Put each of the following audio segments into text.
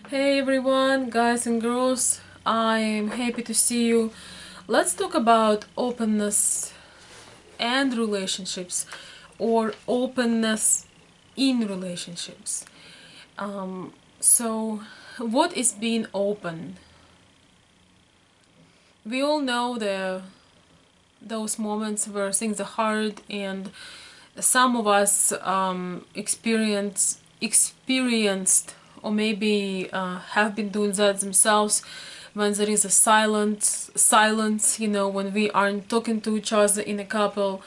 Hey everyone, guys and girls, I'm happy to see you. Let's talk about openness and relationships, or openness in relationships. So, what is being open? We all know those moments where things are hard, and some of us experienced or maybe have been doing that themselves when there is a silence, when we aren't talking to each other in a couple,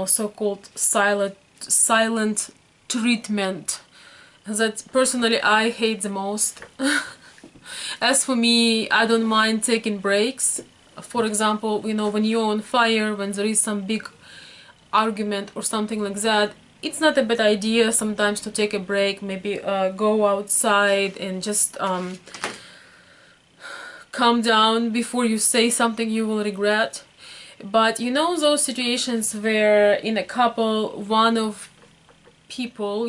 so-called silent treatment that personally I hate the most. As for me, I don't mind taking breaks. For example, when you're on fire, when there is some big argument or something like that, it's not a bad idea sometimes to take a break, maybe go outside and just calm down before you say something you will regret. But those situations where in a couple, one of people,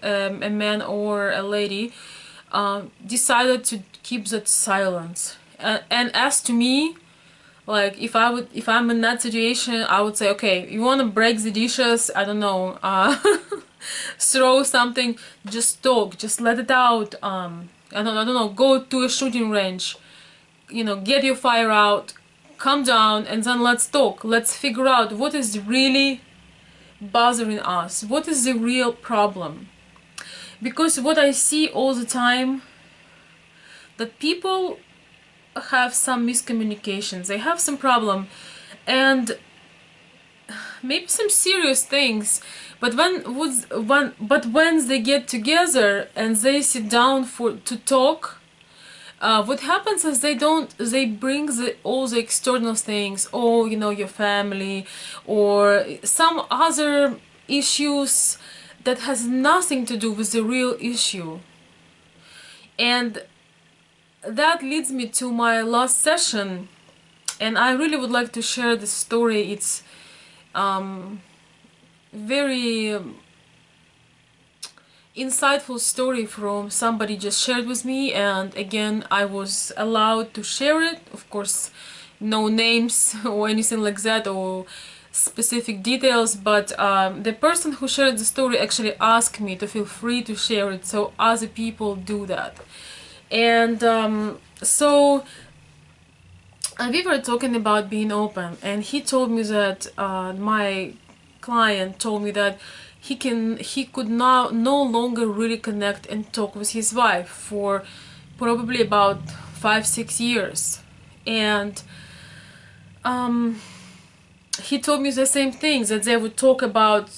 a man or a lady, decided to keep that silence. And as to me, like if I'm in that situation, I would say, okay, you want to break the dishes, I don't know, throw something, just talk, just let it out. I don't know, go to a shooting range, get your fire out, calm down, and then let's talk. Let's figure out what is really bothering us, what is the real problem. Because what I see all the time, that people have some miscommunications, they have some problem, and maybe some serious things, but when they get together and they sit down to talk, what happens is they bring all the external things, your family or some other issues that has nothing to do with the real issue. And that leads me to my last session, and I really would like to share this story. It's very insightful story from somebody just shared with me, and again I was allowed to share it. Of course, no names or anything like that or specific details, but the person who shared the story actually asked me to feel free to share it so other people do that. And so we were talking about being open, and he told me that my client told me that he could now no longer really connect and talk with his wife for probably about 5-6 years. And he told me the same thing, that they would talk about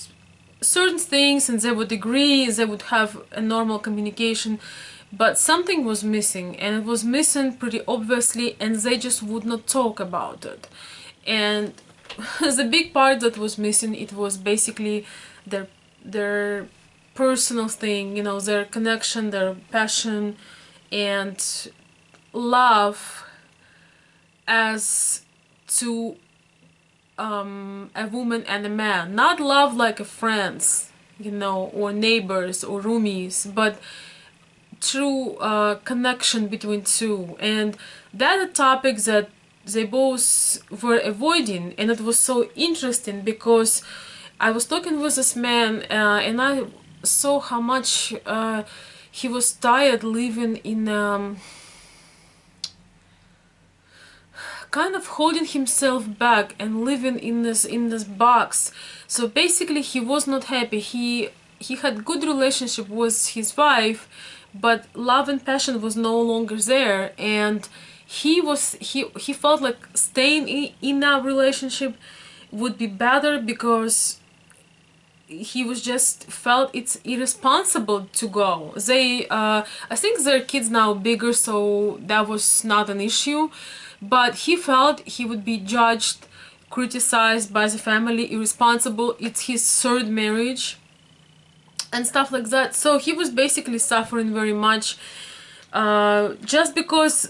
certain things and they would agree, they would have a normal communication, but something was missing, and it was missing pretty obviously, and they just would not talk about it. And the big part that was missing, it was basically their personal thing, their connection, their passion and love as to a woman and a man. Not love like a friends, or neighbors or roomies, but true connection between two. And that a topic that they both were avoiding, and it was so interesting because I was talking with this man, and I saw how much he was tired living in kind of holding himself back and living in this box. So basically he was not happy. He had good relationship with his wife, but love and passion was no longer there, and he felt like staying in that relationship would be better, because he was just felt it's irresponsible to go. I think their kids now bigger, so that was not an issue, but he felt he would be judged, criticized by the family, irresponsible. It's his third marriage and stuff like that. So he was basically suffering very much just because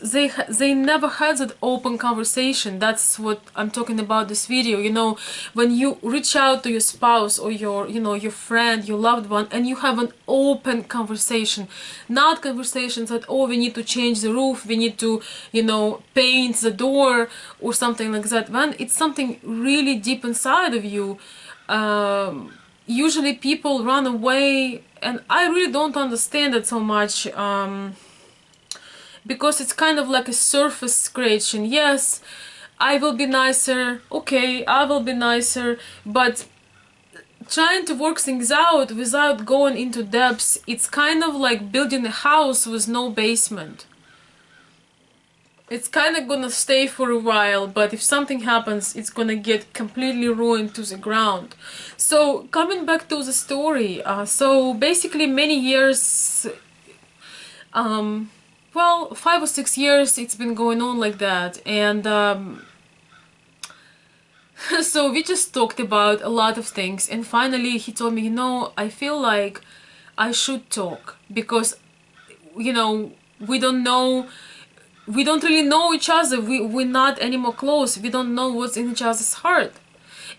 they never had that open conversation. That's what I'm talking about this video. You know, when you reach out to your spouse or your, you know, your friend, your loved one, and you have an open conversation, not conversations that, oh, we need to change the roof, we need to, you know, paint the door or something like that. When it's something really deep inside of you, usually people run away, and I really don't understand it so much. Because it's kind of like a surface scratching. Yes, I will be nicer, okay, I will be nicer, but trying to work things out without going into depths, it's kind of like building a house with no basement. It's kind of gonna stay for a while, but if something happens, it's gonna get completely ruined to the ground. So coming back to the story, so basically many years, well, 5 or 6 years it's been going on like that, and so we just talked about a lot of things, and finally he told me, you know, I feel like I should talk, because, you know, we don't really know each other, we're not anymore close, we don't know what's in each other's heart.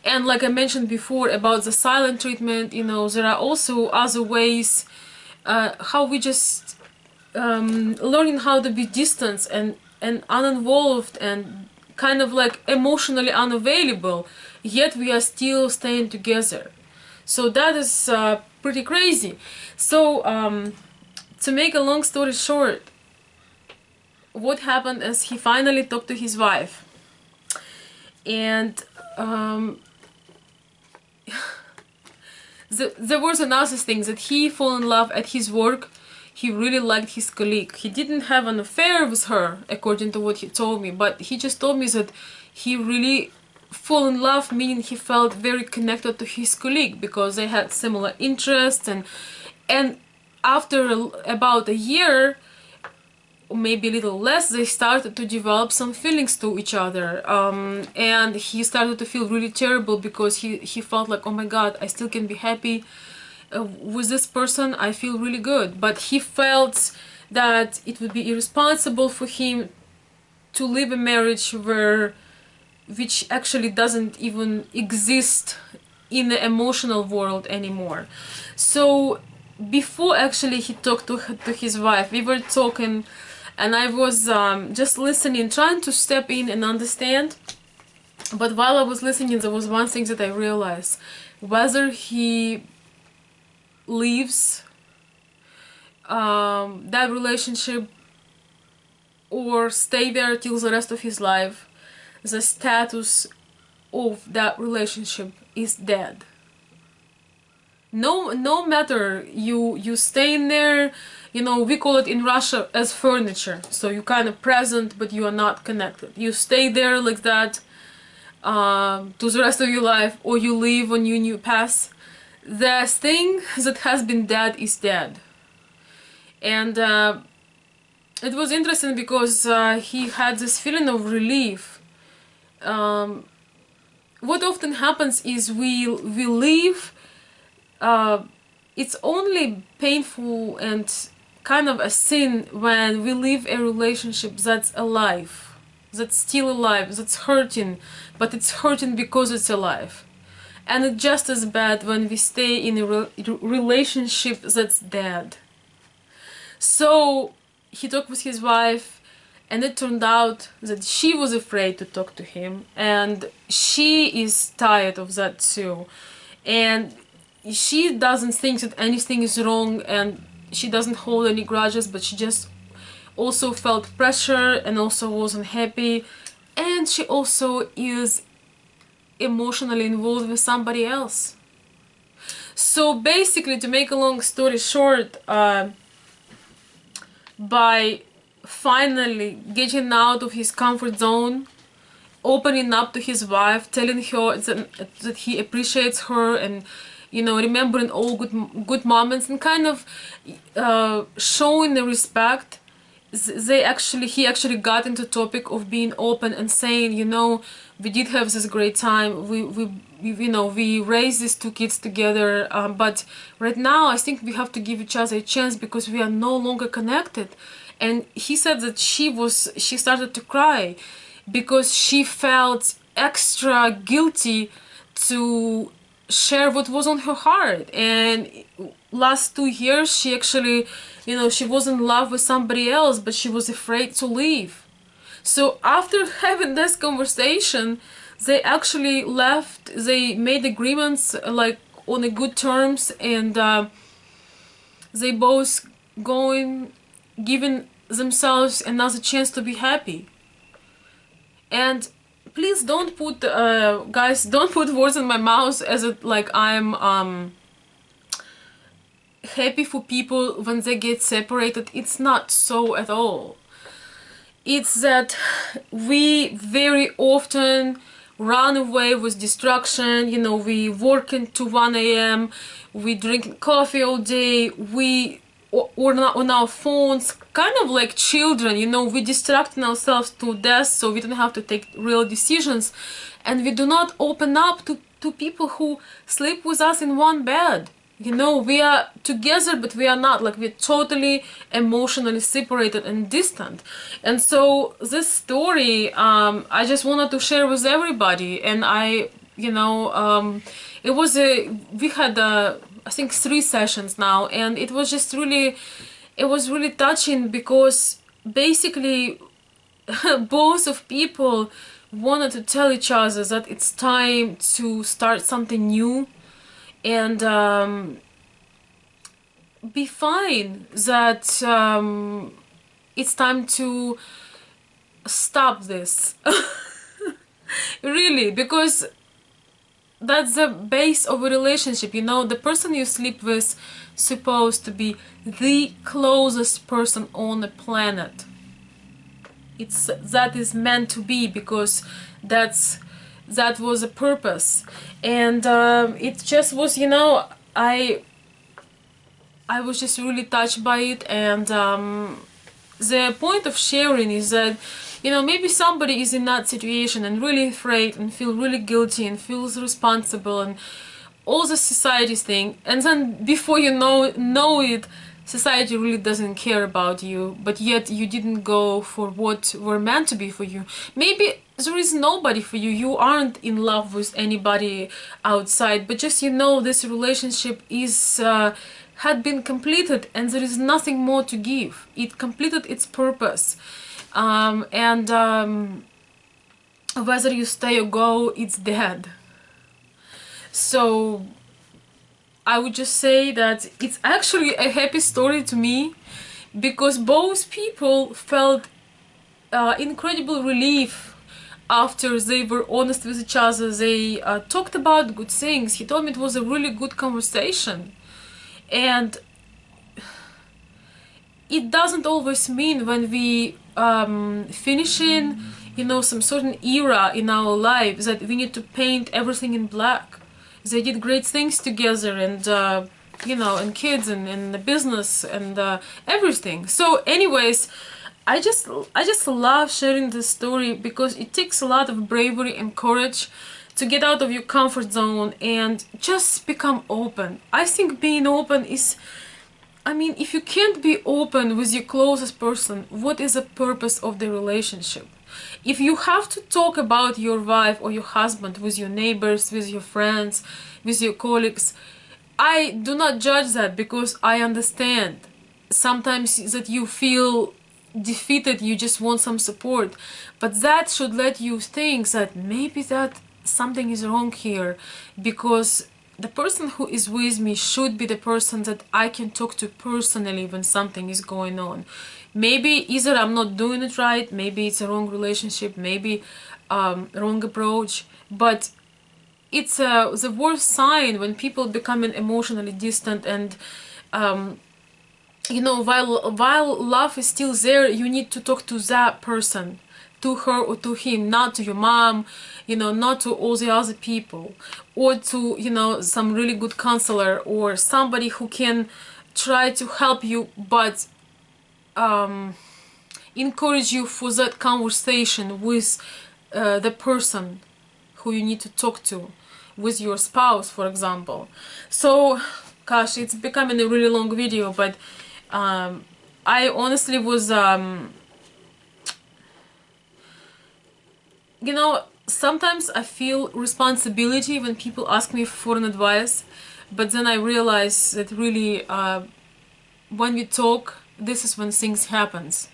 And like I mentioned before about the silent treatment, you know, there are also other ways how we just learning how to be distant and uninvolved and kind of like emotionally unavailable, yet we are still staying together. So that is pretty crazy. So to make a long story short, what happened is he finally talked to his wife, and there was another thing, that he fell in love at his work. He really liked his colleague. He didn't have an affair with her, according to what he told me, but he just told me that he really fell in love, meaning he felt very connected to his colleague because they had similar interests, and after about a year, or maybe a little less, they started to develop some feelings to each other, and he started to feel really terrible because he felt like, oh my god, I still can be happy with this person, I feel really good. But he felt that it would be irresponsible for him to live a marriage which actually doesn't even exist in the emotional world anymore. So before actually he talked to his wife, we were talking, and I was just listening, trying to step in and understand. But while I was listening, there was one thing that I realized: whether he leaves that relationship or stay there till the rest of his life, the status of that relationship is dead. No matter you stay in there, you know, we call it in Russia as furniture. So you're kind of present, but you are not connected. You stay there like that to the rest of your life, or you leave when you pass. The thing that has been dead is dead. And it was interesting because he had this feeling of relief. What often happens is we leave. It's only painful and kind of a sin when we leave a relationship that's alive, that's still alive, that's hurting, but it's hurting because it's alive. And it's just as bad when we stay in a relationship that's dead. So he talked with his wife, and it turned out that she was afraid to talk to him, and she is tired of that too. And she doesn't think that anything is wrong, and she doesn't hold any grudges, but she just also felt pressure and also wasn't happy, and she also is emotionally involved with somebody else. So basically, to make a long story short, by finally getting out of his comfort zone, opening up to his wife, telling her that he appreciates her, and, you know, remembering all good moments, and kind of showing the respect, he actually got into the topic of being open and saying, you know, we did have this great time, we we raised these two kids together, but right now I think we have to give each other a chance because we are no longer connected. And he said that she started to cry because she felt extra guilty to share what was on her heart. And last 2 years she actually, she was in love with somebody else, but she was afraid to leave. So after having this conversation, they actually left. They made agreements like on a good terms, and they both going, giving themselves another chance to be happy. And please don't put, guys, don't put words in my mouth as it like I'm happy for people when they get separated. It's not so at all. It's that we very often run away with distraction. We work into 1 a.m. we drink coffee all day, we or on our phones, kind of like children. We distracting ourselves to death so we don't have to take real decisions, and we do not open up to people who sleep with us in one bed. We are together, but we are not. Like, we're totally emotionally separated and distant. And so this story, I just wanted to share with everybody. And it was we had, I think 3 sessions now, and it was just really, it was really touching because basically both of people wanted to tell each other that it's time to start something new, and be fine, that it's time to stop this. Really, because that's the base of a relationship. The person you sleep with supposed to be the closest person on the planet. That is meant to be, because that was a purpose. And it just was, I was just really touched by it. And the point of sharing is that, maybe somebody is in that situation and really afraid and feel really guilty and feels responsible and all the society's thing, and then before you know it, society really doesn't care about you, but yet you didn't go for what were meant to be for you. Maybe there is nobody for you, you aren't in love with anybody outside, but just this relationship is had been completed and there is nothing more to give. It completed its purpose. And whether you stay or go, it's dead. So I would just say that it's actually a happy story to me, because both people felt incredible relief after they were honest with each other. They talked about good things. He told me it was a really good conversation. And it doesn't always mean when we finishing, some certain era in our lives, that we need to paint everything in black. They did great things together, and and kids, and the business, and everything. So anyways, I just love sharing this story because it takes a lot of bravery and courage to get out of your comfort zone and just become open. I think being open is, if you can't be open with your closest person, what is the purpose of the relationship? If you have to talk about your wife or your husband with your neighbors, with your friends, with your colleagues, I do not judge that, because I understand sometimes that you feel defeated, you just want some support, but that should let you think that maybe that something is wrong here, because the person who is with me should be the person that I can talk to personally when something is going on. Maybe either I'm not doing it right, maybe it's a wrong relationship, maybe wrong approach, but it's the worst sign when people becoming emotionally distant. And while love is still there, you need to talk to that person, to her or to him, not to your mom, not to all the other people, or to some really good counselor or somebody who can try to help you, but encourage you for that conversation with the person who you need to talk to, with your spouse, for example. So, gosh, it's becoming a really long video, but I honestly was, you know, sometimes I feel responsibility when people ask me for an advice, but then I realize that really, when we talk, this is when things happens.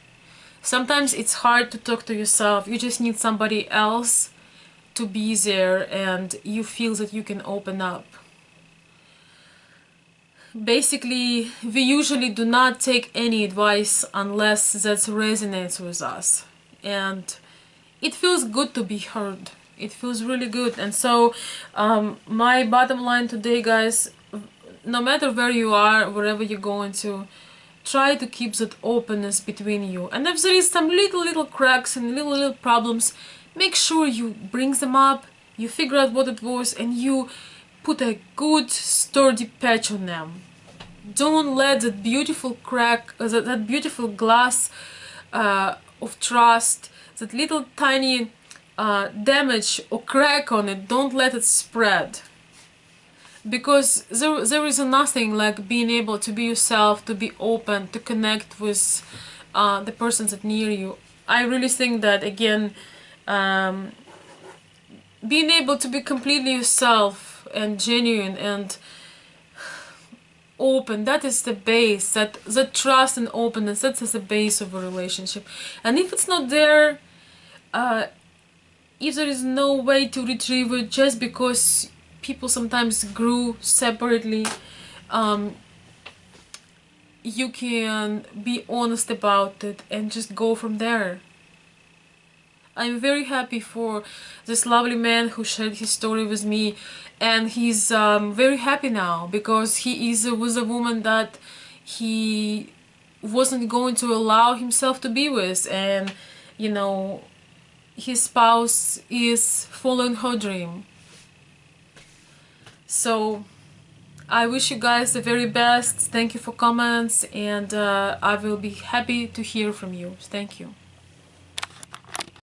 Sometimes it's hard to talk to yourself. You just need somebody else to be there, and you feel that you can open up. Basically, we usually do not take any advice unless that resonates with us. And it feels good to be heard. It feels really good. And so, my bottom line today, guys, no matter where you are, wherever you're going to, try to keep that openness between you. And if there is some little cracks and little problems, make sure you bring them up, you figure out what it was, and you put a good sturdy patch on them. Don't let that beautiful crack, that beautiful glass of trust, that little tiny damage or crack on it, don't let it spread. Because there is nothing like being able to be yourself, to be open, to connect with the persons that near you. I really think that, again, being able to be completely yourself and genuine and open, that is the base, that trust and openness, that is the base of a relationship. And if it's not there, if there is no way to retrieve it just because people sometimes grew separately, you can be honest about it and just go from there. I'm very happy for this lovely man who shared his story with me, and he's very happy now because he is with a woman that he wasn't going to allow himself to be with, and you know, his spouse is following her dream. So I wish you guys the very best. Thank you for comments, and I will be happy to hear from you. Thank you.